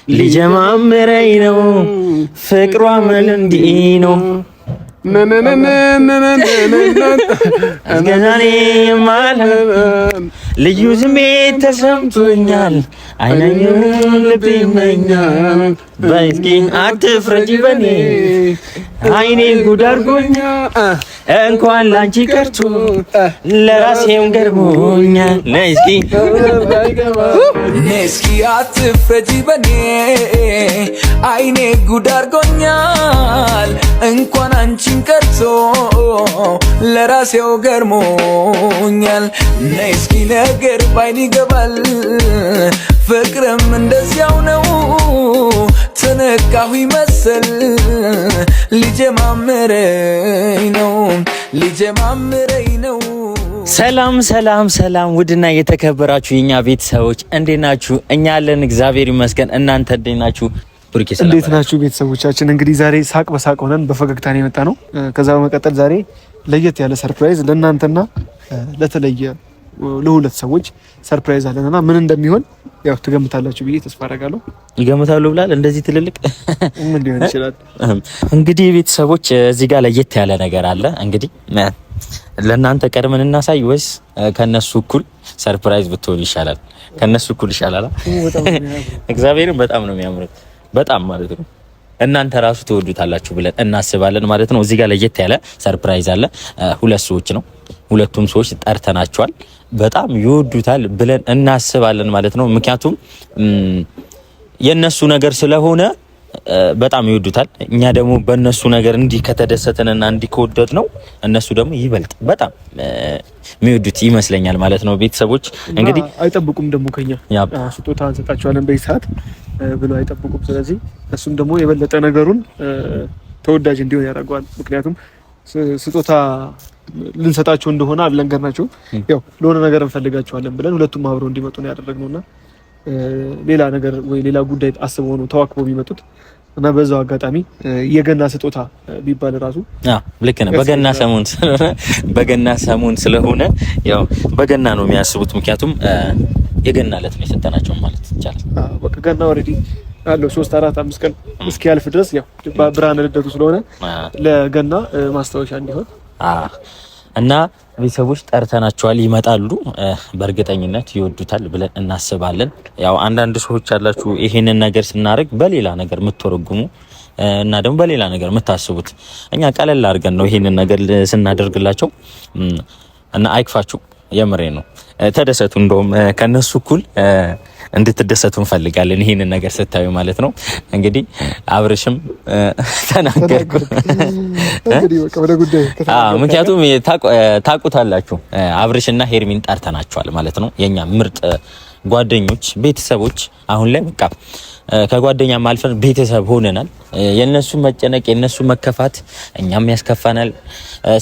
ሊጀማምረኝ ነው ፍቅሯ መልንዲ ነው እስከዛሬ ማለት ልዩ ስሜት ተሰምቶኛል አይነኝም ልብ ይመኛል በእስኪ አትፍረጂ በኔ አይኔ ጉድ አድርጎኛል እንኳን ላንቺ ቀርቶ ለራሴም ገርሞኛል ነይ እስኪ አትፍረጂ በኔ አይኔ ጉድ አድርጎኛል እንኳን አንቺን ቀርቶ ለራሴው ገርሞኛል ነይ እስኪ ነገር ባይን ይገባል ፍቅርም እንደዚያው ነው ተነካሁ ይመስል ሊጀማምረኝ ነው ሰላም ሰላም ሰላም ውድና የተከበራችሁ የኛ ቤተሰቦች እንዴት ናችሁ? እኛ አለን እግዚአብሔር ይመስገን። እናንተ እንዴት ናችሁ? ቡርኪ ሰላም እንዴት ናችሁ ቤተሰቦቻችን? እንግዲህ ዛሬ ሳቅ በሳቅ ሆነን በፈገግታ ነው የመጣ ነው። ከዛ በመቀጠል ዛሬ ለየት ያለ ሰርፕራይዝ ለእናንተና ለተለየ ለሁለት ሰዎች ሰርፕራይዝ አለና ምን እንደሚሆን ያው ትገምታላችሁ ብዬ ተስፋ አደርጋለሁ። ይገምታሉ ብላል እንደዚህ ትልልቅ ምን ሊሆን ይችላል? እንግዲህ ቤተሰቦች እዚህ ጋር ለየት ያለ ነገር አለ። እንግዲህ ለእናንተ ቀድመን እናሳይ ወይስ ከነሱ እኩል ሰርፕራይዝ ብትሆን ይሻላል? ከነሱ እኩል ይሻላል። እግዚአብሔርን በጣም ነው የሚያምሩት፣ በጣም ማለት ነው። እናንተ ራሱ ትወዱታላችሁ ብለን እናስባለን ማለት ነው። እዚህ ጋር ለየት ያለ ሰርፕራይዝ አለ። ሁለት ሰዎች ነው፣ ሁለቱም ሰዎች ጠርተናቸዋል። በጣም ይወዱታል ብለን እናስባለን ማለት ነው። ምክንያቱም የነሱ ነገር ስለሆነ በጣም ይወዱታል። እኛ ደግሞ በእነሱ ነገር እንዲህ ከተደሰተንና እንዲህ ከወደድ ነው እነሱ ደግሞ ይበልጥ በጣም የሚወዱት ይመስለኛል ማለት ነው። ቤተሰቦች እንግዲህ አይጠብቁም ደግሞ ከኛ ስጦታ እንሰጣቸዋለን በዚህ ሰዓት ብለው አይጠብቁም። ስለዚህ እሱም ደግሞ የበለጠ ነገሩን ተወዳጅ እንዲሆን ያደርገዋል። ምክንያቱም ስጦታ ልንሰጣቸው እንደሆነ አልነገርናቸው። ያው ለሆነ ነገር እንፈልጋቸዋለን ብለን ሁለቱም አብረው እንዲመጡ ነው ያደረግነውና ሌላ ነገር ወይ ሌላ ጉዳይ አስበው ነው ተዋክበው ቢመጡት እና በዛው አጋጣሚ የገና ስጦታ ቢባል ራሱ ልክ ነው። በገና ሰሞን ስለሆነ ያው በገና ነው የሚያስቡት። ምክንያቱም የገና ዕለት ነው የሰጠናቸው ማለት ይቻላል። በቃ ገና ኦሬዲ አለው 3 4 5 ቀን እስኪያልፍ ድረስ ያው ብርሃነ ልደቱ ስለሆነ ለገና ማስታወሻ እንዲሆን እና ቤተሰቦች ጠርተናቸዋል፣ ይመጣሉ። በእርግጠኝነት ይወዱታል ብለን እናስባለን። ያው አንዳንድ ሰዎች አላችሁ ይሄንን ነገር ስናደርግ በሌላ ነገር የምትወረጉሙ እና ደግሞ በሌላ ነገር የምታስቡት። እኛ ቀለል አድርገን ነው ይሄንን ነገር ስናደርግላቸው እና አይክፋችሁ፣ የምሬ ነው። ተደሰቱ። እንደውም ከነሱ እኩል እንድትደሰቱ እንፈልጋለን ይሄንን ነገር ስታዩ ማለት ነው። እንግዲህ አብርሽም ተናገርኩ እንግዲህ በቃ ወደ ጉዳይ ምክንያቱም ታውቁታላችሁ አብርሽና ሄርሚን ጠርተናቸዋል ማለት ነው። የኛ ምርጥ ጓደኞች ቤተሰቦች አሁን ላይ በቃ ከጓደኛም አልፈን ቤተሰብ ሆነናል። የነሱ መጨነቅ የነሱ መከፋት እኛም ያስከፋናል፣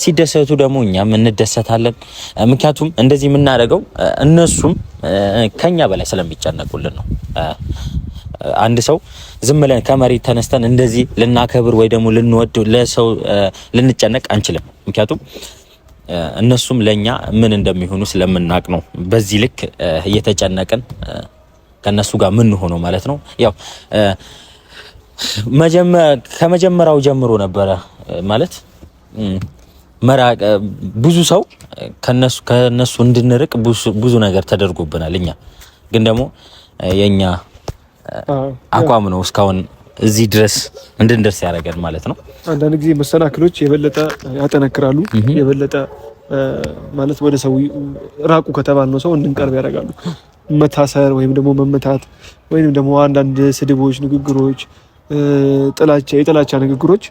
ሲደሰቱ ደግሞ እኛም እንደሰታለን። ምክንያቱም እንደዚህ የምናደርገው እነሱም ከኛ በላይ ስለሚጨነቁልን ነው። አንድ ሰው ዝም ብለን ከመሬት ተነስተን እንደዚህ ልናከብር ወይ ደግሞ ልንወድ ለሰው ልንጨነቅ አንችልም። ምክንያቱም እነሱም ለኛ ምን እንደሚሆኑ ስለምናቅ ነው በዚህ ልክ እየተጨነቅን ከነሱ ጋር ምን ሆኖ ማለት ነው። ያው ከመጀመሪያው ጀምሮ ነበረ ማለት መራቅ ብዙ ሰው ከነሱ እንድንርቅ ብዙ ነገር ተደርጎብናል። እኛ ግን ደግሞ የኛ አቋም ነው እስካሁን እዚህ ድረስ እንድንደርስ ያደርገን ማለት ነው። አንዳንድ ጊዜ መሰናክሎች የበለጠ ያጠነክራሉ። የበለጠ ማለት ወደ ሰው ራቁ ከተባልነው ሰው እንድንቀርብ ያደርጋሉ። መታሰር ወይም ደግሞ መመታት ወይም ደግሞ አንዳንድ ስድቦች፣ ንግግሮች፣ የጥላቻ ንግግሮች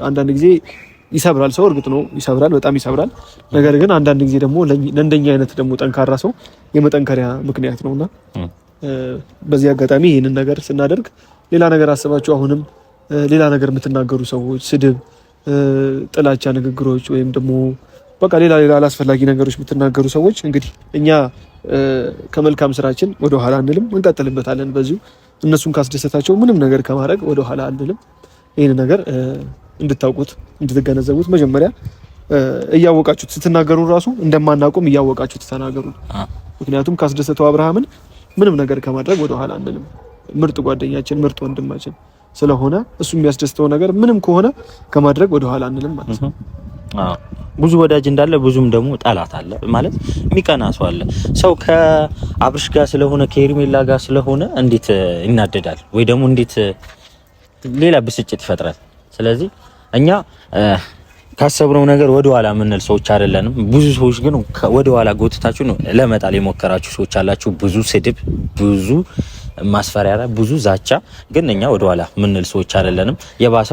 አንዳንድ ጊዜ ይሰብራል። ሰው እርግጥ ነው ይሰብራል፣ በጣም ይሰብራል። ነገር ግን አንዳንድ ጊዜ ደግሞ ለእንደኛ አይነት ደግሞ ጠንካራ ሰው የመጠንከሪያ ምክንያት ነውና በዚህ አጋጣሚ ይሄንን ነገር ስናደርግ ሌላ ነገር አስባችሁ አሁንም ሌላ ነገር የምትናገሩ ሰዎች፣ ስድብ፣ ጥላቻ ንግግሮች ወይም ደግሞ በቃ ሌላ አላስፈላጊ ነገሮች የምትናገሩ ሰዎች እንግዲህ እኛ ከመልካም ስራችን ወደ ኋላ አንልም፣ እንቀጥልበታለን። በዚሁ እነሱን ካስደሰታቸው ምንም ነገር ከማድረግ ወደ ኋላ አንልም። ይሄን ነገር እንድታውቁት እንድትገነዘቡት መጀመሪያ እያወቃችሁት ስትናገሩ ራሱ እንደማናቆም እያወቃችሁት ተናገሩ። ምክንያቱም ካስደሰተው አብርሃምን ምንም ነገር ከማድረግ ወደ ኋላ አንልም። ምርጥ ጓደኛችን ምርጥ ወንድማችን ስለሆነ እሱ የሚያስደስተው ነገር ምንም ከሆነ ከማድረግ ወደ ኋላ አንልም ማለት ነው። ብዙ ወዳጅ እንዳለ ብዙም ደግሞ ጠላት አለ ማለት የሚቀና ሰው አለ። ሰው ከአብርሽ ጋር ስለሆነ ከሄርሜላ ጋር ስለሆነ እንዴት ይናደዳል ወይ ደግሞ እንዴት ሌላ ብስጭት ይፈጥራል። ስለዚህ እኛ ካሰብነው ነገር ወደ ኋላ የምንል ሰዎች አይደለንም። ብዙ ሰዎች ግን ወደ ኋላ ጎትታችሁ ነው ለመጣል የሞከራችሁ ሰዎች አላችሁ። ብዙ ስድብ፣ ብዙ ማስፈራሪያ፣ ብዙ ዛቻ፣ ግን እኛ ወደ ኋላ የምንል ሰዎች አይደለንም። የባሰ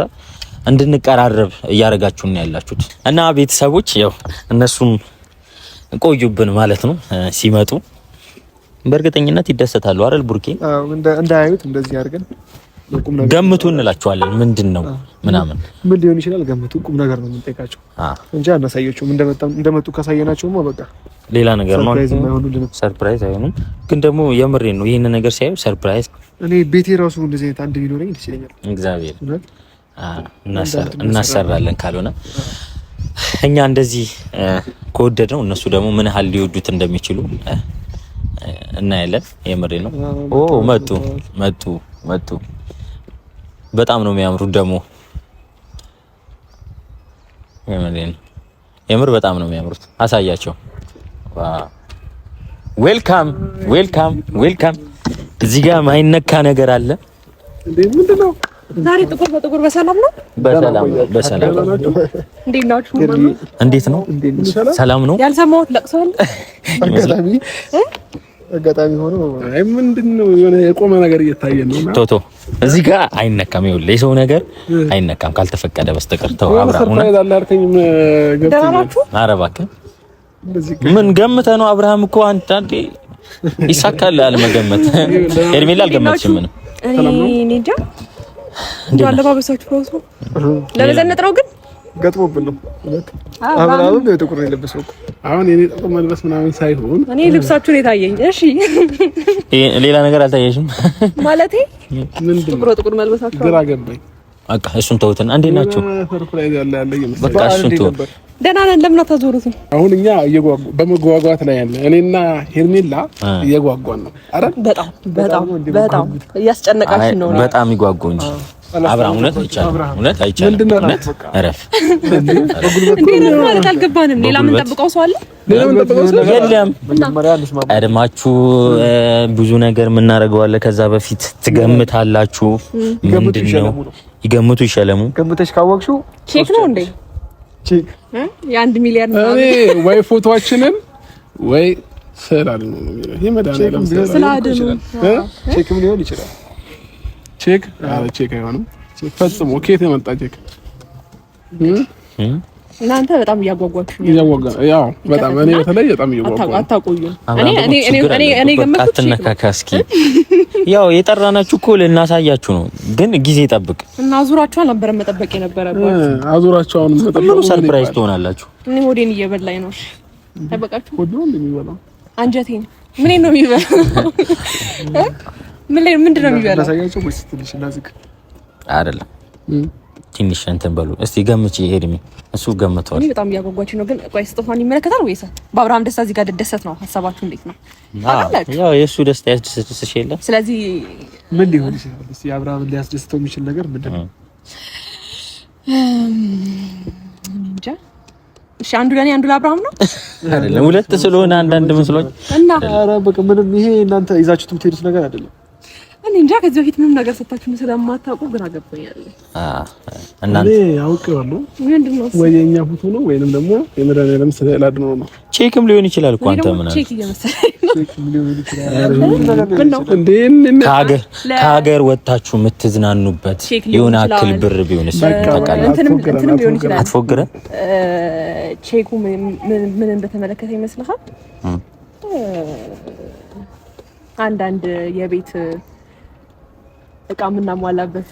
እንድንቀራረብ እያደረጋችሁ ነው ያላችሁት እና ቤተሰቦች ያው እነሱም ቆዩብን ማለት ነው። ሲመጡ በእርግጠኝነት ይደሰታሉ አይደል ቡርኬ? እንዳያዩት እንደዚህ አድርገን ገምቱ እንላቸዋለን። ምንድነው ምናምን ምን ሊሆን ይችላል ገምቱ። ቁም ነገር ነው የምንጠይቃቸው እንጂ አናሳያቸውም። እንደመጡ ካሳየናቸውማ በቃ ሌላ ነገር ነው። ሰርፕራይዝ አይሆንም። ግን ደግሞ የምሬን ነው ይሄን ነገር ሲያዩ ሰርፕራይዝ እኔ ቤቴ ራሱ እንደዚህ አይነት አንድ ቢኖረኝ ደስ ይለኛል። እግዚአብሔር እናሰራለን። ካልሆነ እኛ እንደዚህ ከወደድነው እነሱ ደግሞ ምን ያህል ሊወዱት እንደሚችሉ እናያለን። የምሬ ነው። መጡ በጣም ነው የሚያምሩት። ደግሞ የምር በጣም ነው የሚያምሩት። አሳያቸው። ዌልካም። እዚህ ጋር ማይነካ ነገር አለ። ምንድነው? ዛሬ ጥቁር በጥቁር በሰላም ነው። እንዴት ነው? ሰላም ነው። ያልሰማሁት ለቅሶ አለ። አጋጣሚ ሆኖ አይ ምንድነው የሆነ የቆመ ነገር እየታየ ነው። ቶቶ እዚህ ጋር አይነካም። ይኸውልህ የሰው ነገር አይነካም ካልተፈቀደ በስተቀር ተው። አብርሃም ኧረ እባክህ ምን ገምተህ ነው? አብርሃም እኮ አንተ ይሳካል አለመገመት። ሄርሜላ አልገመትሽም ምንም። እኔ እንጃ እንደው አለባበሳችሁ ራሱ ለመዘነጥ ነው ግን ገጥሞብን ነው። አብርሃም ጥቁር ነው የለበሰው። አሁን የኔ ጥቁር መልበስ ምናምን ሳይሆን እኔ ልብሳችሁን የታየኝ። እሺ ሌላ ነገር አልታየሽም ማለቴ? ምንድነው ጥቁር መልበሳችሁ ግራ ገባኝ። በቃ እሱን ተውትና እንዴት ናችሁ? ሰርፕራይዝ ያለ በቃ እሱን ተው። ደህና ነን። ለምን አታዞሩት? አሁን እኛ በመጓጓት ላይ ያለ እኔና ሄርሜላ እየጓጓን ነው። አረ በጣም እያስጨነቃችሁ ነው። በጣም ይጓጓ እንጂ አብርሃም እውነት አይቻልም። እውነት እረፍ። እንዴት ማለት አልገባንም። ሌላ ምን ጠብቀው ሰው አለ? የለም። ቀድማችሁ ብዙ ነገር የምናደርገው አለ። ከዛ በፊት ትገምታላችሁ። ምንድነው? ይገምቱ ይሸለሙ። ገምተሽ ካወቅሽው ቼክ ነው እንዴ? ቼክ የ1 ሚሊዮን ነው። እኔ ወይ ፎቶአችንን ወይ ስላል ነው የሚለው ይመዳናለም። ስላድኑ ቼክም ሊሆን ይችላል። ቼክ ቼክ አይሆንም። ፈጽሞ ከየት የመጣ ቼክ? እናንተ በጣም እያጓጓችሁ ነው። ያው በጣም እኔ በተለይ በጣም እያጓጓችሁ አታቆዩ። እኔ ገመትኩት አትነካካ። እስኪ ያው የጠራናችሁ እኮ ልናሳያችሁ ነው፣ ግን ጊዜ ጠብቅ እና አዙራችሁ አልነበረም መጠበቅ የነበረባችሁ። አዙራችሁ አሁን መጠበቅ ሰርፕራይዝ ትሆናላችሁ። እኔ ሆዴን እየበላኝ ነው። አይበቃችሁ? ሆዴ ነው እንደሚበላው አንጀቴን ምን ነው የሚበላው? ምንድነው የሚበላው? ለሳያቸው ወይስ ትንሽ እናዝቅ አይደለም ትንሽ እንትን በሉ እስቲ ገምጪ። ሄድሚ እሱ ገምቷል። እኔ በጣም እያጓጓችሁ ነው። ግን ቆይ ስጦታውን ይመለከታል ወይስ በአብርሃም ደስታ እዚህ ጋር ደደሰት ነው? ሀሳባችሁ እንዴት ነው? ያው የእሱ ደስታ ያስደስትሽ የለ። ስለዚህ ምን ሊሆን ይችላል? እስቲ አብርሃም ሊያስደስተው የሚችል ነገር ምንድነው? እንጃ። እሺ አንዱ ለኔ አንዱ ለአብርሃም ነው አይደለም? ሁለት ስለሆነ አንዳንድ መስሎኝ እና ኧረ በቃ ምንም ይሄ እናንተ ይዛችሁት የምትሄዱት ነገር አይደለም። እኔ እንጃ ከዚህ በፊት ምንም ነገር ሰጣችሁ ስለማታውቁ ግራ ገባኛል። እናንተ ያውቀዋለሁ ምንድነው? ወይ የኛ ፎቶ ነው ወይንም ደግሞ የመድኃኒዓለም ስዕል አድኖ ነው። ቼክም ሊሆን ይችላል እኮ አንተ ምን ቼክ እየመሰለኝ ነው። ቼክም ሊሆን ይችላል። ከሀገር ወጣችሁ የምትዝናኑበት የሆነ አክል ብር ቢሆንስ ታውቃለህ? እንትንም ሊሆን ይችላል። አትፎግረን። ቼኩ ምን እንደተመለከተ ይመስልሃል? አንዳንድ የቤት እቃ ምናሟላበት።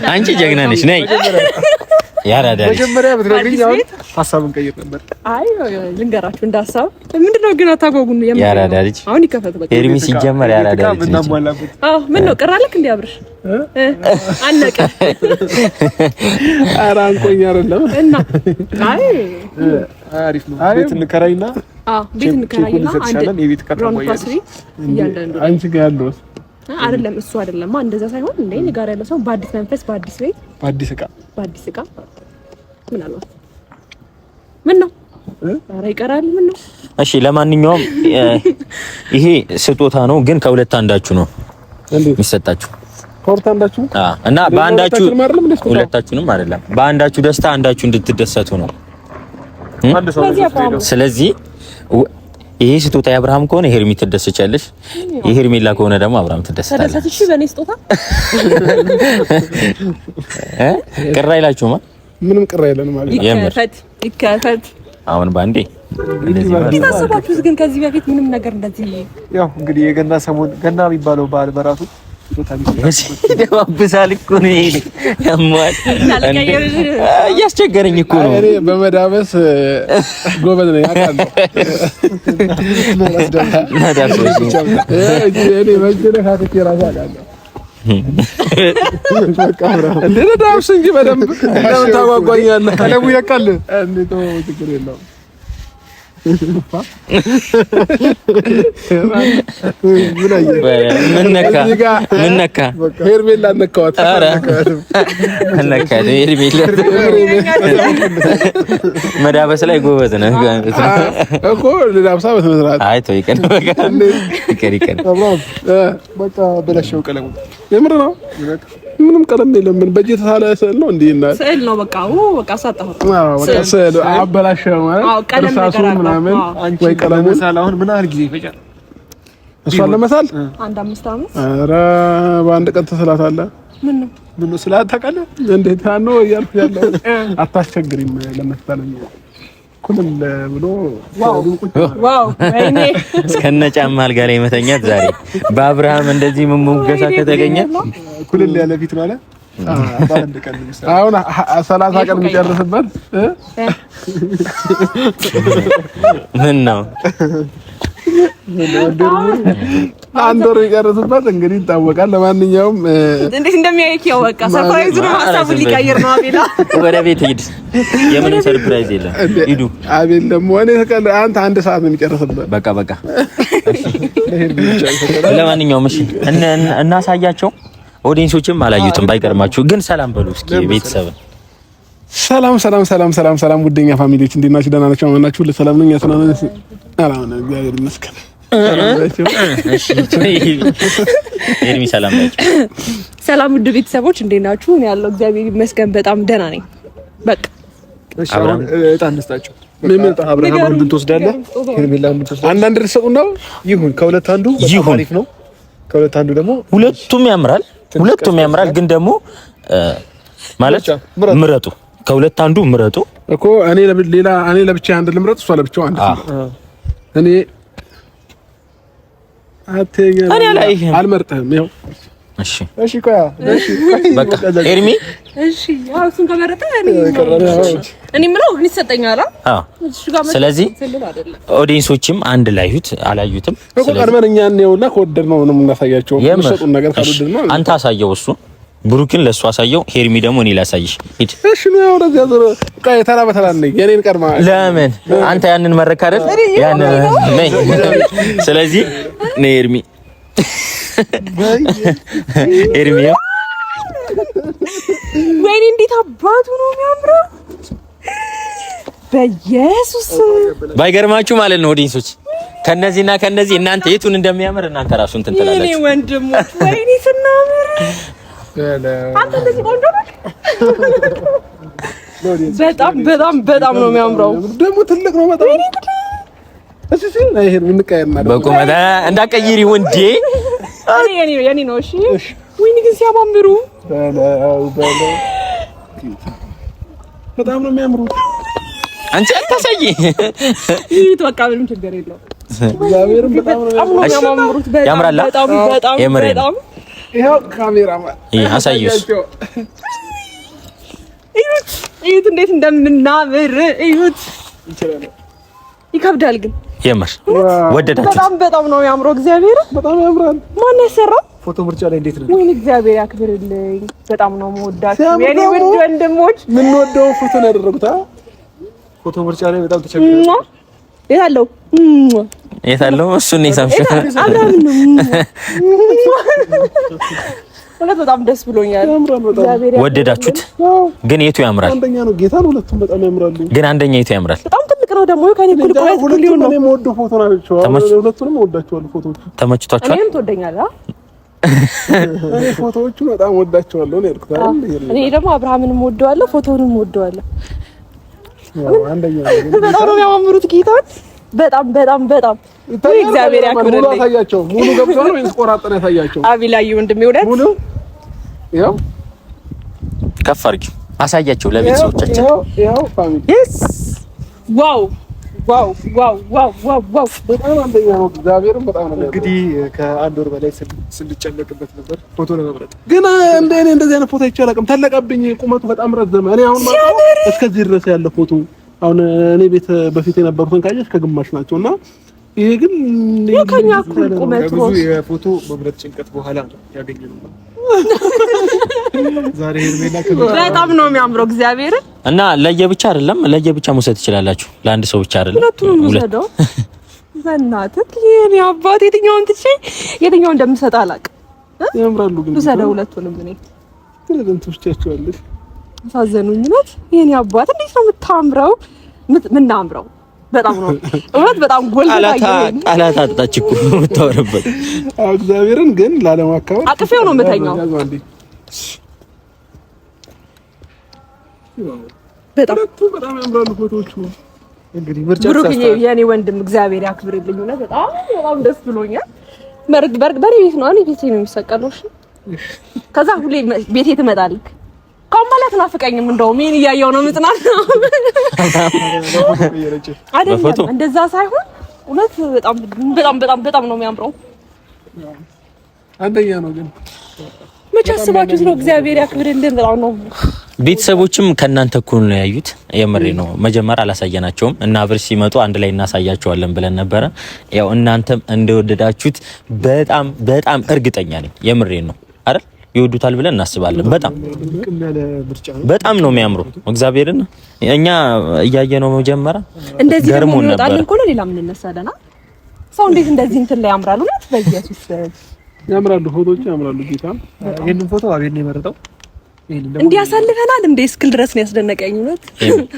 አንቺ ጀግና ነሽ። ነይ ያራዳ ልጅ መጀመሪያ ብትነግሪኝ አሁን ሀሳብን ቀይር ነበር። አይ ልንገራችሁ እንዳሳብ ምንድነው ግን አታጓጉን? ያራዳ ልጅ አሁን ይከፈት በቃ ኤርሚ ሲጀመር ያራዳ ልጅ አዎ ምን ነው ቀራለክ እንዴ አብርሽ አነቀ አራንቆኛ አይደለም እና አይ አሪፍ ነው። ቤት እንከራይና ቤት እንከራይና አንድ የቤት ከተማ አንቺ ጋር ያለው አይደለም እሱ አይደለም እንደዛ ሳይሆን እንዴ እኔ ጋር ያለው ሰው በአዲስ መንፈስ በአዲስ ቤት በአዲስ እቃ ምን አለው ምን ነው ኧረ ይቀራል ምን ነው እሺ ለማንኛውም ይሄ ስጦታ ነው ግን ከሁለት አንዳችሁ ነው የሚሰጣችሁ ኮርታ አንዳችሁ እና በአንዳችሁ ሁለታችሁንም አይደለም በአንዳችሁ ደስታ አንዳችሁ እንድትደሰቱ ነው ስለዚህ ይሄ ስጦታ የአብርሃም ከሆነ ሄርሚ ትደሰቻለሽ የሄርሜላ ከሆነ ደግሞ አብርሃም ትደሰታለሽ ተደሰትሽ በኔ ስጦታ ቅር አይላችሁማ ምንም ቅር አይለንም ማለት ይከፈት አሁን ባንዴ ታስባችሁት ግን ከዚህ በፊት ምንም ነገር እንደዚህ ያው እንግዲህ የገና ሰሞን ገና የሚባለው በዓል በራሱ ደባብሳል እኮ ነው ያሟል እያስቸገረኝ እኮ ነው እኔ በመዳበስ ጎበዝ ነኝ አውቃለሁ እኔ ወንጀል ሀከቴ ራሱ አውቃለሁ እንዴ ዳብስ እንጂ በደንብ ለምን ታጓጓኛለህ ቀለቡ ያቃል እንዴ ተው ችግር የለውም ምን ነካ ሄርሜላ ነካዋት መዳበስ ላይ ጎበዝ ነህ እኮ ለዳብሳ በተመስራት አይ ተው ይቀር በቃ በላሽው ቀለሙ የምር ነው ምንም ቀለም የለም ምን በእጅ ተሳለ ስዕል ነው እንዴ እና ስዕል ነው በቃ በቃ ሳጣሁ በቃ ስዕል አበላሸው ማለት እርሳሱ ምናምን ወይ ቀለም መሳል አሁን ምን ያህል ጊዜ ይፈጃል እሷን ለመሳል አንድ 5 ዓመት ኧረ በአንድ ቀን ተሰላታለህ ምን ነው ስላታውቃለህ እንዴት ነው እያልኩ ያለው አታስቸግሪም ለመሳለኝ ኩል ብሎ ዋው ወይኔ እስከነ ጫማ አልጋ ላይ መተኛት ዛሬ በአብርሃም እንደዚህ መሞገሳ ከተገኘ ኩል ያለ ፊት ማለት ባንድ ቀን አሁን 30 ቀን የሚጨርስበት ምን ነው አንድ ወር የሚጨርስበት እንግዲህ ይታወቃል። ለማንኛውም እንዴት እንደሚያይክ ያው በቃ ሰርፕራይዝ ነው ሀሳቡን ሊቀይር ነው አቤላ ወደ ቤት ሂድ የምን ሰርፕራይዝ የለም ሂዱ አቤል ደግሞ እኔ ተቀል አንተ አንድ ሰዓት ነው የሚጨርስበት በቃ ለማንኛውም እሺ እናሳያቸው ኦዲየንሶችም አላዩትም ባይቀርማችሁ ግን ሰላም በሉ እስኪ ቤተሰብ ሰላም ውደኛ ፋሚሊዎች እንዴት ናችሁ? ደህና ናችሁ? ማናችሁ? ሁሉ ሰላም ነው? ያሰናነን አላውና እግዚአብሔር ይመስገን። ኤርሚ ሰላም ናችሁ? ሰላም ውድ ቤተሰቦች እንዴት ናችሁ? እኔ ያለው እግዚአብሔር ይመስገን በጣም ደህና ነኝ። በቃ እሺ አብራም እጣን እንስጣቸው። አብርሃም አንዱን ትወስዳለህ፣ ሄርሜላ አንዱን ትወስዳለህ። አንዳንድ ድርሰው ነው ይሁን ከሁለት አንዱ አሪፍ ነው። ከሁለት አንዱ ደግሞ ሁለቱም ያምራል ግን ደግሞ ማለት ምረጡ ከሁለት አንዱ ምረጡ እኮ እኔ ለብቻ አንድ ልምረጥ እሷ ለብቻው አንድ እኔ አልመርጥህም ይኸው እሺ ቆያ በቃ ኤርሚ ያው እሱን ከመረጠ እኔ ምለው ግን ይሰጠኛል ስለዚህ ኦዲየንሶችም አንድ ላይሁት አላዩትም እኮ ቀድመን እኛ ነውና ከወደድነው ነው የምናሳያቸው የሚሰጡን ነገር ካልወደድነው አንተ አሳየው እሱ ብሩክን ለሱ አሳየው ሄርሚ ደግሞ እኔ ላሳይሽ ሂድ እሺ ነው ወደዚያ ዞር ቀይ ተራ በተራ ነኝ የኔን ቀድማ ለምን አንተ ያንን መረክ አይደል ያንን ነይ ስለዚህ ነይ ሄርሚ ወይኔ እንዴት አባቱ ነው የሚያምረው በኢየሱስ ባይገርማችሁ ማለት ነው ኦዲየንሶች ከነዚህና ከነዚህ እናንተ የቱን እንደሚያምር እናንተ ራሱን እንትን ትላላችሁ እኔ ወንድሞች ወይኔ ስናምር አንተ እንደዚህ ቆንጆ ነህ በጣም ነው የሚያምረው ደግሞ ትልቅ ነው በጣም እሺ ይሄን ምን ቀየርና በቁመታ እንዳቀይሪ ወንዴ የኔ ነው እሺ ወይኔ ግን ሲያማምሩ በጣም ነው የሚያምሩ አንቺ አታሳይ ይሄ በቃ ምንም ችግር የለውም እግዚአብሔር በጣም ነው የሚያማምሩት ያምራል በጣም ይሄው ካሜራማን አሳይሽ እዩት እንዴት እንደምናምር እዩት። ይከብዳል ግን የምር ወደዳችሁት? በጣም ነው የሚያምረው። እግዚአብሔር በጣም ያምራል። ማን ያሰራው? ፎቶ ምርጫ ላይ እንዴት ነው? ወይኔ እግዚአብሔር ያክብርልኝ። በጣም ነው የምወዳችሁ የኔ ውድ ወንድሞች። ምን ወደው ፎቶ ነው ያደረጉት? ፎቶ ምርጫ ላይ በጣም ተቸግረው። የት አለው? እሱን ነው የሳምሽው? አብራም ነው። በጣም ደስ ብሎኛል። ወደዳችሁት? ግን የቱ ያምራል? አንደኛ ነው ጌታን። ሁለቱም በጣም ያምራሉ። ግን አንደኛ የቱ ያምራል? በጣም ትልቅ ነው ደግሞ ከኔ እኩል ቆይቶ ሁለቱም ነው የምወደው ፎቶ ናቸው። ሁለቱንም ወዳቸዋለሁ። ፎቶዎቹ ተመችቷቸዋል? እኔም ትወደኛለህ? እኔ ፎቶዎቹን በጣም ወዳቸዋለሁ ነው ያልኩት አይደል? እኔ ደግሞ አብርሃምንም ወደዋለሁ፣ ፎቶውንም ወደዋለሁ። አንደኛ በጣም ነው የሚያማምሩት ጌታን። በጣም እግዚአብሔር ያክብርልኝ። ሙሉ አሳያቸው። ሙሉ ገብቷል ወይስ ቆራጠነ ያሳያቸው? አቢላይ ወንድሜ ወለት ሙሉ ያው ከፍ አድርጊው አሳያቸው ለቤተሰቦቻችን። ያው ፋሚሊ ዋው በጣም አንደኛ ነው። እግዚአብሔርን በጣም ነው። እንግዲህ ከአንድ ወር በላይ ስንጨነቅበት ነበር ፎቶ ለመምረጥ። ግን እንደዚህ አይነት ፎቶ አይቻልም። ተለቀብኝ። ቁመቱ በጣም ረዘመ። እኔ አሁን ማለት እስከዚህ ድረስ ያለ ፎቶ አሁን እኔ ቤት በፊት የነበሩትን ካየሽ ከግማሽ ናቸውና ይሄ ግን የከኛ ቁመቱ ብዙ የፎቶ መምረጥ ጭንቀት በኋላ ነው ያገኘነው። ዛሬ ሄርሜላ በጣም ነው የሚያምረው እግዚአብሔር። እና ለየብቻ አይደለም፣ ለየብቻ መውሰድ ትችላላችሁ። ለአንድ ሰው ብቻ አይደለም። ሁለቱንም ወሰደው። በእናትህ የኔ አባት የትኛውን ትቼ የትኛውን እንደምሰጥ አላውቅም። ያምራሉ ግን ወሰደው ሁለቱንም። እኔ ግን ትውስቻቸዋለሽ። አሳዘኑኝ። እውነት የኔ አባት እንዴት ነው የምታምረው! ምናምረው በጣም ነው እውነት። በጣም ጎልታኝ ቃላት አጣች እኮ የምታወራበት። እግዚአብሔርን ግን ላለማካወል አቅፌው ነው የምተኛው። በጣም ያምራሉ ፎቶዎቹ። እንግዲህ ምርጫ ብሩክዬ የኔ ወንድም እግዚአብሔር ያክብርልኝ። እውነት በጣም ደስ ብሎኛል። በሬ ቤት ነው እኔ ቤቴ ነው የሚሰቀለው። እሺ ከዛ ሁሌ ቤቴ ትመጣለህ። ኮምባላት ናፍቀኝም። እንደውም ይሄን እያየው ነው ምጥናት ነው አይደለም። እንደዛ ሳይሆን እውነት በጣም ነው የሚያምረው። አንደኛ ነው ግን መቼ አስባችሁት ነው? እግዚአብሔር ያክብርልን። በጣም ነው ቤተሰቦችም ከእናንተ እኩል ነው ያዩት። የምሬ ነው። መጀመሪያ አላሳየናቸውም እና አብር ሲመጡ አንድ ላይ እናሳያቸዋለን ብለን ነበረ። ያው እናንተም እንደወደዳችሁት በጣም እርግጠኛ ነኝ። የምሬ ነው አይደል? ይወዱታል ብለን እናስባለን። በጣም ነው የሚያምሩ። እግዚአብሔርን እኛ እያየነው መጀመሪያ እንደዚህ ደግሞ ይወጣል እኮ ሌላ ምን እንነሳለና ሰው እንዴት እንደዚህ እንትን ላይ ያምራሉ። እውነት በኢየሱስ ያምራሉ። ፎቶዎች ያምራሉ። ጌታ ይሄንን ፎቶ አቤት ነው የመረጠው። እንዲያሳልፈናል እንደ እስክል ድረስ ነው ያስደነቀኝ።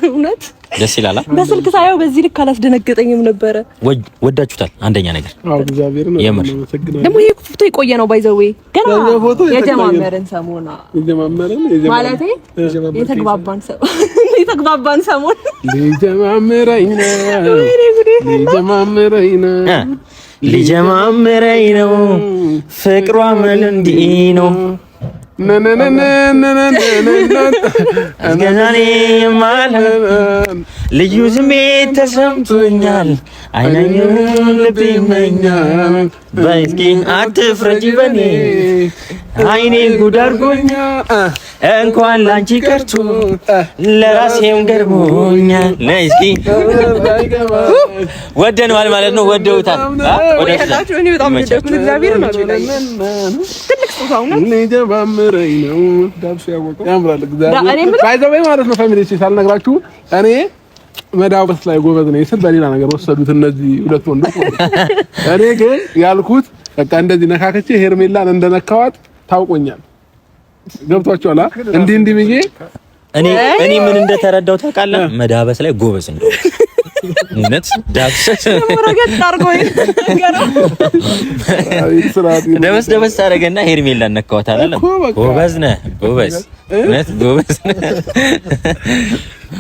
እውነት ደስ ይላል። በስልክ ሳየው በዚህ ልክ አላስደነገጠኝም ነበረ። ወዳችሁታል። አንደኛ ነገር አዎ፣ እግዚአብሔር ነው። የምር ደግሞ ይሄ ፎቶ የቆየ ነው ባይዘው ገና የጀማመረን ሰሞን ማለቴ የተግባባን ሰሞን ሊጀማምረኝ ነው ፍቅሯ ምን እንዲህ ነው እስከዛሬ የማልሆን ልዩ ስሜት ተሰምቶኛል። አይናኙን ልብ ይመኛል። በእስኪ አትፍረጂ በኔ አይኔ ጉድ አድርጎኛል። እንኳን ላንቺ ቀርቶ ለራሴም ገርሞኛል። ነይ እስኪ ወደነዋል ማለት ነው። ወደውታል። ማለት ነው። ፋሚሊ ሳልነግራችሁ እኔ መዳበስ ላይ ጎበዝ ነኝ ስል በሌላ ነገር ወሰዱት እነዚህ ሁለት ወንዶች። እኔ ግን ያልኩት በቃ እንደዚህ ነካከቼ ሄርሜላን እንደነካዋት ታውቆኛል። ገብቷችኋል? እንዲህ ብዬ እኔ ምን እንደተረዳው ታውቃለህ? መዳበስ ላይ ጎበዝ ነው። እውነት ዳብሰት ደበስ ታደርገና ሄርሜላን ነካዋት አይደለም? ጎበዝ ነህ። ጎበዝ እውነት ጎበዝ ነህ።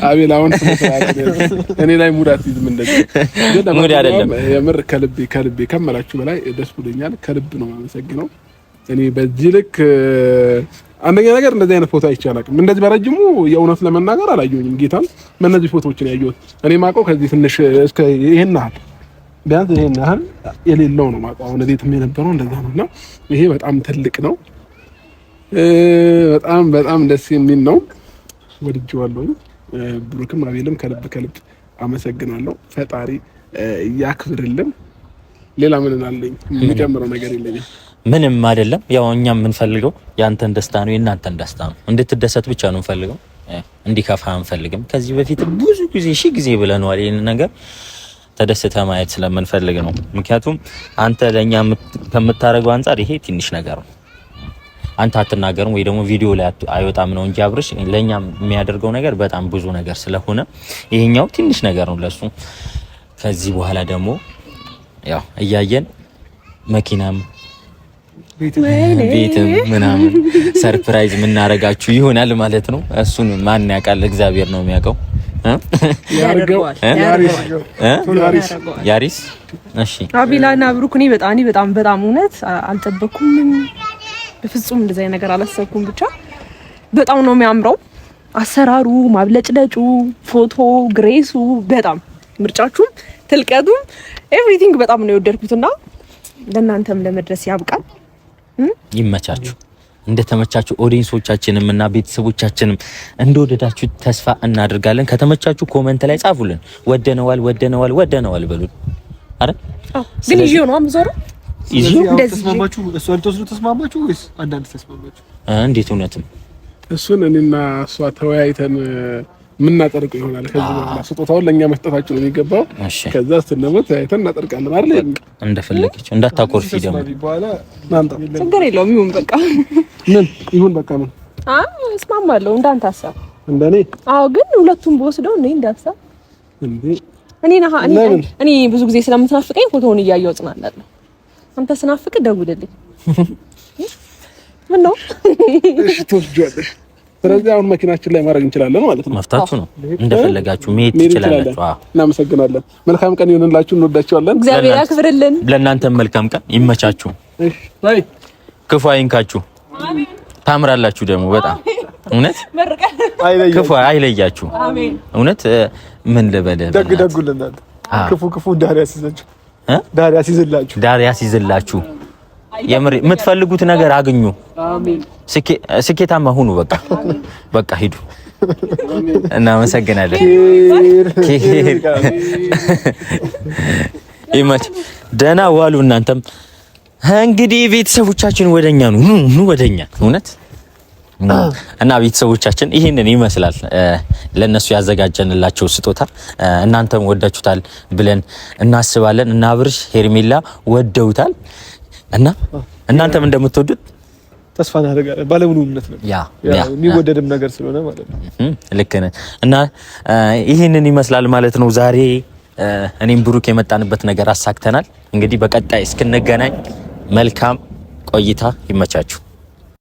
አቤል አሁን እኔ ላይ ሙዳት ይዝም እንደዚህ ሙድ አይደለም። የምር ከልቤ ከመላችሁ በላይ ደስ ብሎኛል። ከልብ ነው የማመሰግነው። እኔ በዚህ ልክ አንደኛ ነገር እንደዚህ አይነት ፎቶ አይቻልም። እንደዚህ በረጅሙ የእውነት ለመናገር አላየሁኝም። ጌታን በእነዚህ ፎቶዎችን ያየሁት እኔ ማውቀው ከዚህ ትንሽ እስከ ይሄን ያህል ቢያንስ ይሄን ያህል የሌለው ነው ማውቀው። አሁን እዚህ የነበረው እንደዛ ነውና ይሄ በጣም ትልቅ ነው። በጣም ደስ የሚል ነው። ወድጄዋለሁኝ። ብሩክም አቤልም ከልብ አመሰግናለሁ። ፈጣሪ ያክብርልን። ሌላ ምን አለኝ? የምጨምረው ነገር የለኝም። ምንም አይደለም። ያው እኛ የምንፈልገው ያንተን ደስታ ነው፣ የእናንተን ደስታ ነው። እንድትደሰት ብቻ ነው የምንፈልገው፣ እንዲከፋ አንፈልግም። ከዚህ በፊት ብዙ ጊዜ ጊዜ ብለናል። ይሄን ነገር ተደስተ ማየት ስለምንፈልግ ነው። ምክንያቱም አንተ ለኛ ከምታረገው አንፃር ይሄ ትንሽ ነገር ነው። አንተ አትናገርም ወይ ደግሞ ቪዲዮ ላይ አይወጣም ነው እንጂ አብርሽ ለኛ የሚያደርገው ነገር በጣም ብዙ ነገር ስለሆነ ይሄኛው ትንሽ ነገር ነው ለሱ። ከዚህ በኋላ ደግሞ ያው እያየን መኪናም ቤትም ምናምን ሰርፕራይዝ የምናረጋችሁ ይሆናል ማለት ነው። እሱን ማን ያውቃል? እግዚአብሔር ነው የሚያውቀው። ያሪስ እሺ፣ አቤላና ብሩክ እኔ በጣም እውነት አልጠበኩም። በፍጹም እንደዚህ አይነት ነገር አላሰብኩም። ብቻ በጣም ነው የሚያምረው አሰራሩ፣ ማብለጭለጩ፣ ፎቶ ግሬሱ፣ በጣም ምርጫችሁም፣ ትልቀቱም ኤቭሪቲንግ በጣም ነው የወደድኩትና ለእናንተም ለመድረስ ያብቃል። ይመቻችሁ። እንደተመቻችሁ ኦዲየንሶቻችንም እና ቤተሰቦቻችንም እንደወደዳችሁ ተስፋ እናደርጋለን። ከተመቻችሁ ኮሜንት ላይ ጻፉልን። ወደነዋል በሉን። አረ ግን ይዤ ነው አምዞር ተስማማችሁ? እሱ አልተወስዱ ተስማማችሁ ወይስ አንዳንድ ተስማማችሁ? እንዴት እውነትም እሱን እኔና እሷ ተወያይተን የምናጠርቀው ይሆናል። ከዚህ በኋላ ስጦታውን ለኛ መስጠታችሁ ነው የሚገባው። ከዛ ስትነሙት አይተን እናጠርቃለን አይደል? እንደፈለገች እንዳታኮርፊ ደግሞ ችግር የለውም። ይሁን በቃ ምን ይሁን በቃ ምን እስማማለሁ። እንዳንተ ሀሳብ እንደኔ አዎ። ግን ሁለቱም በወስደው እኔ እንዳሳብ እንዴ እኔ ብዙ ጊዜ ስለምትናፍቀኝ ፎቶውን እያየሁ ጽናናለሁ። አንተ ስናፍቅ ደውልልኝ። ምን ነው እሺ ትወስጂዋለሽ። ስለዚህ አሁን መኪናችን ላይ ማድረግ እንችላለን ማለት ነው። መፍታችሁ ነው። እንደፈለጋችሁ መሄድ ትችላላችሁ። እናመሰግናለን። መልካም ቀን ይሁንላችሁ። እንወዳችኋለን። እግዚአብሔር ያክብርልን። ለእናንተም መልካም ቀን ይመቻችሁ። እሺ ክፉ አይንካችሁ። አሜን። ታምራላችሁ ደግሞ በጣም እውነት ክፉ አይለያችሁ። አሜን። እውነት ምን ልበልህ? ደግደጉልናል። ክፉ ዳር ያስይዝላችሁ። የምር የምትፈልጉት ነገር አግኙ። አሜን። ስኬታማ ሁኑ። በቃ ሂዱ። እናመሰግናለን። ይመች። ደህና ዋሉ። እናንተም እንግዲህ ቤተሰቦቻችን ወደኛ ኑ ወደኛ እውነት እና ቤተሰቦቻችን ይሄንን ይመስላል ለነሱ ያዘጋጀንላቸው ስጦታ። እናንተም ወዳችሁታል ብለን እናስባለን እና አብርሽ ሄርሜላ ወደውታል እና እናንተም እንደምትወዱት ተስፋ እናደርጋለን። ባለሙሉ እምነት ነው። ያ የሚወደድም ነገር ስለሆነ ማለት ነው። ልክ ነህ። እና ይሄንን ይመስላል ማለት ነው ዛሬ እኔም ብሩክ የመጣንበት ነገር አሳክተናል። እንግዲህ በቀጣይ እስክንገናኝ መልካም ቆይታ። ይመቻችሁ።